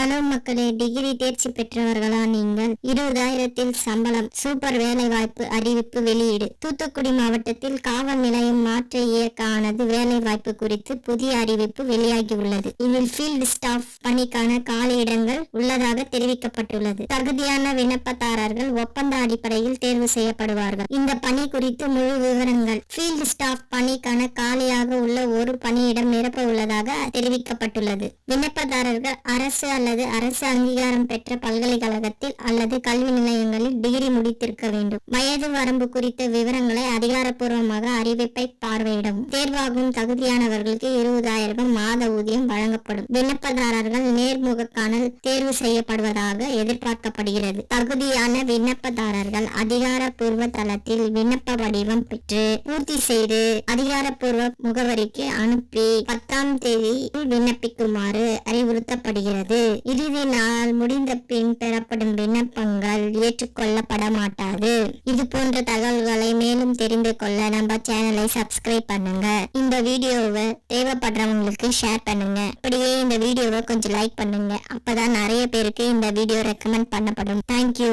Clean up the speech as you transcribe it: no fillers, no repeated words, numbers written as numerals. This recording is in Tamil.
ஹலோ மக்களே, டிகிரி தேர்ச்சி பெற்றவர்களா நீங்கள்? 20,000 சம்பளம், சூப்பர் வேலை வாய்ப்பு அறிவிப்பு வெளியீடு. தூத்துக்குடி மாவட்டத்தில் காவல் நிலையம் மாற்ற இயக்கானது வேலை வாய்ப்பு குறித்து புதிய அறிவிப்பு வெளியாகியுள்ளது. இதில் ஃபீல்டு ஸ்டாஃப் பணிக்கான காலியிடங்கள் உள்ளதாக தெரிவிக்கப்பட்டுள்ளது. தகுதியான விண்ணப்பதாரர்கள் ஒப்பந்த அடிப்படையில் தேர்வு செய்யப்படுவார்கள். இந்த பணி குறித்து முழு விவரங்கள். ஃபீல்டு ஸ்டாஃப் பணிக்கான காலியாக உள்ள ஒரு பணியிடம் நிரப்ப உள்ளதாக தெரிவிக்கப்பட்டுள்ளது. விண்ணப்பதாரர்கள் அரசு அல்லது அரசு அங்கீகாரம் பெற்ற பல்கலைக்கழகத்தில் அல்லது கல்வி நிலையங்களில் டிகிரி முடித்திருக்க வேண்டும். வயது வரம்பு குறித்த விவரங்களை அதிகாரப்பூர்வமாக அறிவிப்பை பார்வையிடவும். தேர்வாகும் தகுதியானவர்களுக்கு 20,000 மாத ஊதியம் வழங்கப்படும். விண்ணப்பதாரர்கள் நேர்முக காணல் தேர்வு செய்யப்படுவதாக எதிர்பார்க்கப்படுகிறது. தகுதியான விண்ணப்பதாரர்கள் அதிகாரப்பூர்வ தளத்தில் விண்ணப்ப வடிவம் பெற்று பூர்த்தி செய்து அதிகாரப்பூர்வ முகவரிக்கு அனுப்பி 10ஆம் தேதி விண்ணப்பிக்குமாறு அறிவுறுத்தப்படுகிறது. இறுதி நாள் முடிந்த பின் பெறப்படும் விண்ணப்பங்கள் ஏற்றுக்கொள்ளப்பட மாட்டாது. இது போன்ற தகவல்களை மேலும் தெரிந்து கொள்ள நம்ம சேனலை சப்ஸ்கிரைப் பண்ணுங்க. இந்த வீடியோவை தேவைப்படுறவங்களுக்கு ஷேர் பண்ணுங்க. அப்படியே இந்த வீடியோவை கொஞ்சம் லைக் பண்ணுங்க. அப்பதான் நிறைய பேருக்கு இந்த வீடியோ ரெக்கமெண்ட் பண்ணப்படும். தேங்க்யூ.